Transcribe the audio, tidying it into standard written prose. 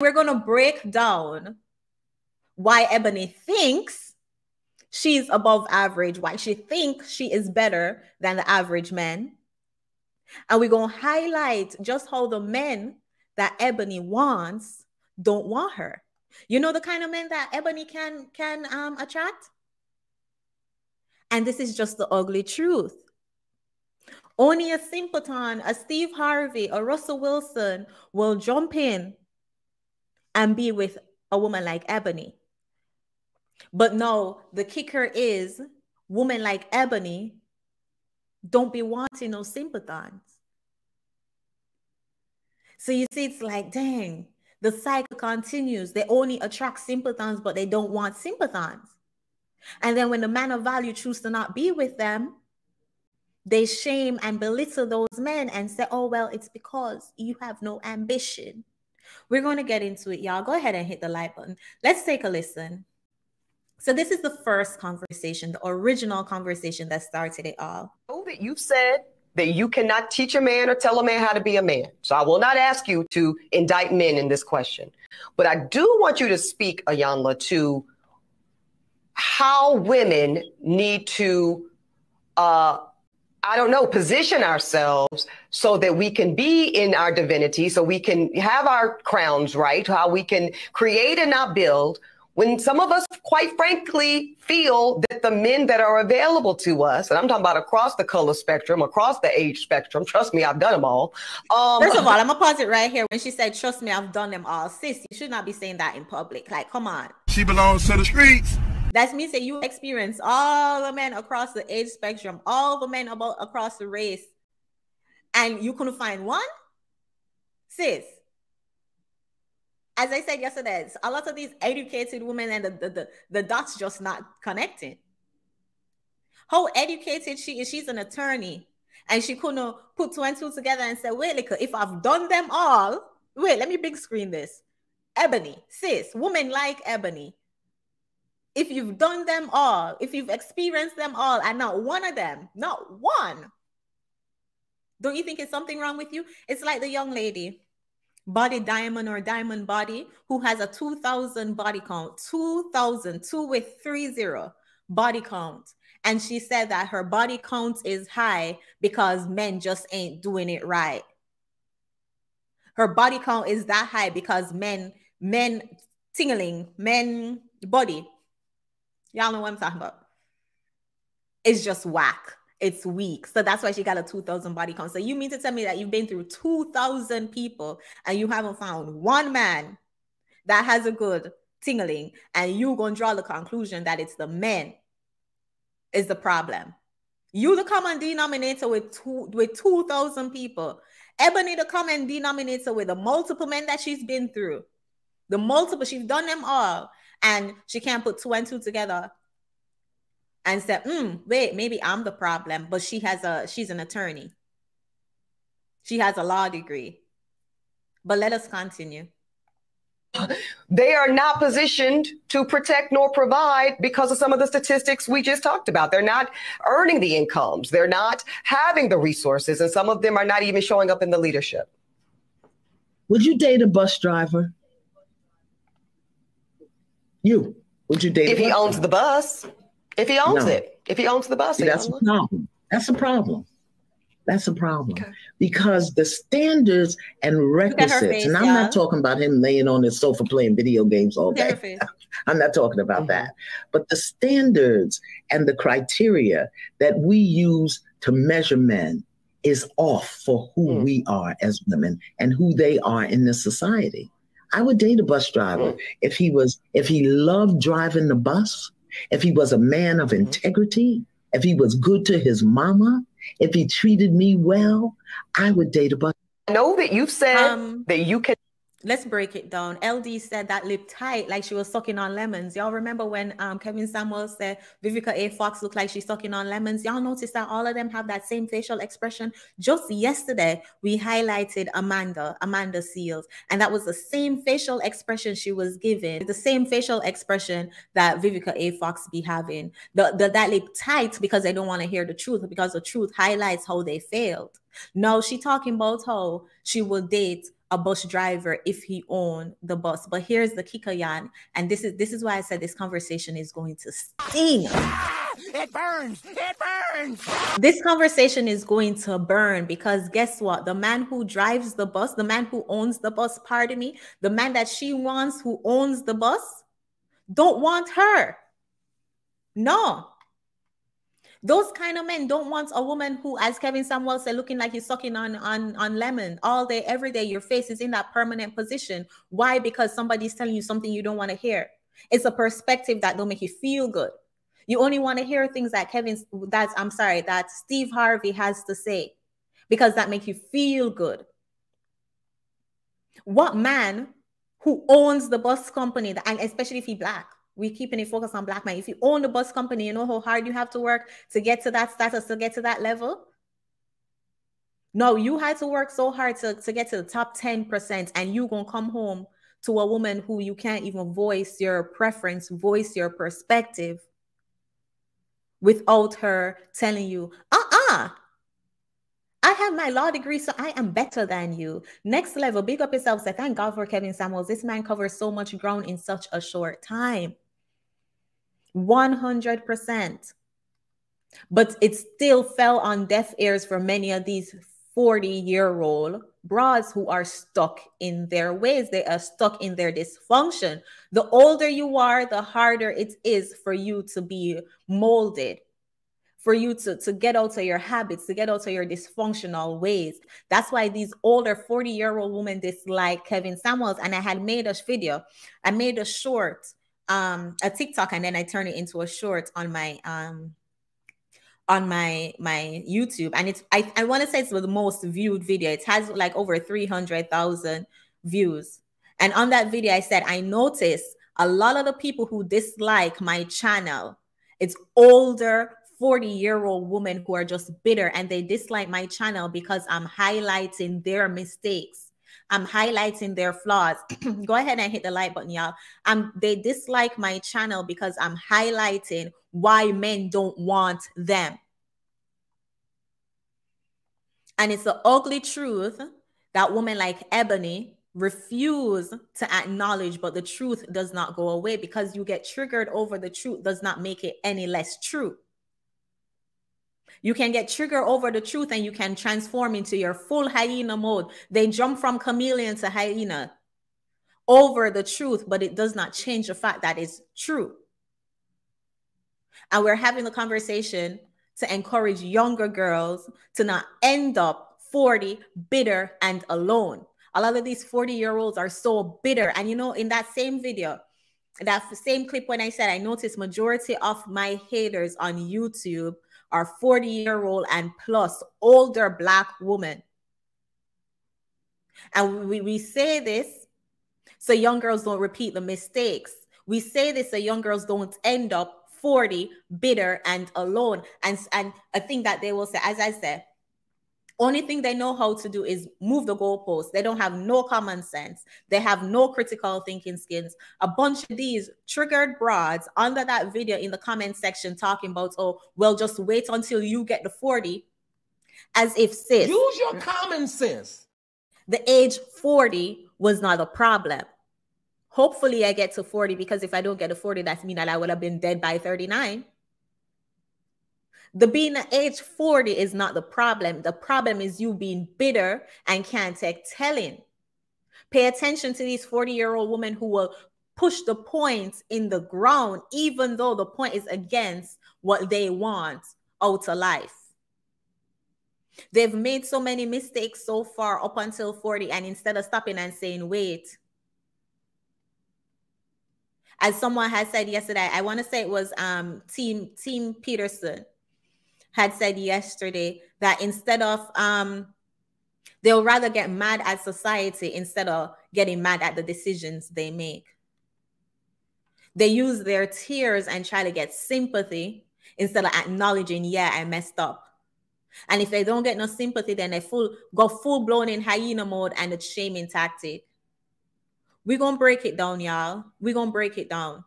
We're going to break down why Eboni thinks she's above average, why she thinks she is better than the average man. And we're going to highlight just how the men that Eboni wants don't want her. You know the kind of men that Eboni can attract? And this is just the ugly truth. Only a simpleton, a Steve Harvey, a Russell Wilson will jump in and be with a woman like Eboni. But no, the kicker is women like Eboni don't be wanting no sympathons. So you see, it's like, dang, the cycle continues. They only attract sympathons, but they don't want sympathons. And then when the man of value chooses to not be with them, they shame and belittle those men and say, oh, well, it's because you have no ambition. We're going to get into it, y'all. Go ahead and hit the like button. Let's take a listen. So this is the first conversation, the original conversation that started it all. Oh, that you said that you cannot teach a man or tell a man how to be a man. So I will not ask you to indict men in this question. But I do want you to speak, Iyanla, to how women need to, position ourselves so that we can be in our divinity, so we can have our crowns right, how we can create and not build, when some of us, quite frankly, feel that the men that are available to us, and I'm talking about across the color spectrum, across the age spectrum, trust me, I've done them all. First of all, I'm going to pause it right here. When she said, trust me, I've done them all. Sis, you should not be saying that in public. Like, come on. She belongs to the streets. That's me saying you experience all the men across the age spectrum, all the men across the race, and you couldn't find one? Sis, as I said yesterday, a lot of these educated women and the dots just not connecting. How educated she is, she's an attorney, and she couldn't put two and two together and say, wait, like, if I've done them all, wait, let me big screen this. Eboni, sis, women like Eboni. If you've done them all, if you've experienced them all, and not one of them, not one, don't you think it's something wrong with you? It's like the young lady, Body Diamond or Diamond Body, who has a 2,000 body count, 2,000, 2 with 30 body count. And she said that her body count is high because men just ain't doing it right. Her body count is that high because men tingling, men body. Y'all know what I'm talking about. It's just whack. It's weak. So that's why she got a 2,000 body count. So you mean to tell me that you've been through 2,000 people and you haven't found one man that has a good tingling, and you gonna draw the conclusion that it's the men is the problem? You the common denominator with 2,000 people. Eboni the common denominator with the multiple men that she's been through. The multiple, she's done them all. And she can't put two and two together and say, wait, maybe I'm the problem. But she's an attorney. She has a law degree. But let us continue. They are not positioned to protect nor provide because of some of the statistics we just talked about. They're not earning the incomes. They're not having the resources. And some of them are not even showing up in the leadership. Would you date a bus driver? Would you date if he owns the bus? If he owns it. If he owns the bus. That's a problem. That's a problem. That's a problem. Okay. Because the standards and requisites, and I'm not talking about him laying on his sofa playing video games all day. I'm not talking about that. But the standards and the criteria that we use to measure men is off for who we are as women and who they are in this society. I would date a bus driver if he loved driving the bus, if he was a man of integrity, if he was good to his mama, if he treated me well, I would date a bus. I know that you've said that you can. Let's break it down. LD said that lip tight, like she was sucking on lemons. Y'all remember when Kevin Samuels said Vivica A. Fox looked like she's sucking on lemons? Y'all notice that all of them have that same facial expression? Just yesterday, we highlighted Amanda Seals, and that was the same facial expression she was giving, the same facial expression that Vivica A. Fox be having. That lip tight because they don't want to hear the truth, because the truth highlights how they failed. No, she talking about how she will date a bus driver if he owned the bus. But here's the kicker, Jan, and this is why I said this conversation is going to sting. It burns. It burns. This conversation is going to burn, because guess what? The man who drives the bus, the man who owns the bus, pardon me, the man that she wants who owns the bus, don't want her. No. Those kind of men don't want a woman who, as Kevin Samuel said, looking like he's sucking on lemon all day, every day. Your face is in that permanent position. Why? Because somebody's telling you something you don't want to hear. It's a perspective that don't make you feel good. You only want to hear things that that Steve Harvey has to say, because that makes you feel good. What man who owns the bus company, and especially if he's black, we're keeping it focused on black men. If you own the bus company, you know how hard you have to work to get to that status, to get to that level? No, you had to work so hard to get to the top 10%, and you gonna come home to a woman who you can't even voice your preference, voice your perspective, without her telling you, I have my law degree, so I am better than you. Next level, big up yourself. Say, thank God for Kevin Samuels. This man covers so much ground in such a short time. 100%. But it still fell on deaf ears for many of these 40-year-old broads who are stuck in their ways. They are stuck in their dysfunction. The older you are, the harder it is for you to be molded, for you to get out of your habits, to get out of your dysfunctional ways. That's why these older 40-year-old women dislike Kevin Samuels. And I had made a video. I made a short, a TikTok, and then I turned it into a short on my YouTube. And it's I want to say it's the most viewed video. It has like over 300,000 views. And on that video, I said, I noticed a lot of the people who dislike my channel, it's older 40-year-old women who are just bitter, and they dislike my channel because I'm highlighting their mistakes. I'm highlighting their flaws. Go ahead and hit the like button, y'all. They dislike my channel because I'm highlighting why men don't want them. And it's the ugly truth that women like Eboni refuse to acknowledge, but the truth does not go away, because you get triggered over the truth does not make it any less true. You can get triggered over the truth and you can transform into your full hyena mode. They jump from chameleon to hyena over the truth, but it does not change the fact that it's true. And we're having the conversation to encourage younger girls to not end up 40, bitter and alone. A lot of these 40-year-olds are so bitter. And you know, in that same video, that same clip, when I said I noticed majority of my haters on YouTube are 40-year-old and plus older Black women. And we say this so young girls don't repeat the mistakes. We say this so young girls don't end up 40, bitter and alone. And I think that they will say, as I said, only thing they know how to do is move the goalposts. They don't have no common sense. They have no critical thinking skills. A bunch of these triggered broads under that video in the comment section talking about, oh, well, just wait until you get the 40. As if, sis, use your common sense. The age 40 was not a problem. Hopefully I get to 40, because if I don't get to 40, that means that I would have been dead by 39. The being at age 40 is not the problem. The problem is you being bitter and can't take telling. Pay attention to these 40-year-old women who will push the points in the ground, even though the point is against what they want out of life. They've made so many mistakes so far up until 40, and instead of stopping and saying, wait, as someone had said yesterday, I want to say it was Team Peterson, had said yesterday that instead of, they'll rather get mad at society instead of getting mad at the decisions they make. They use their tears and try to get sympathy instead of acknowledging, yeah, I messed up. And if they don't get no sympathy, then they go full blown in hyena mode and the shaming tactic. We're going to break it down, y'all. We're going to break it down.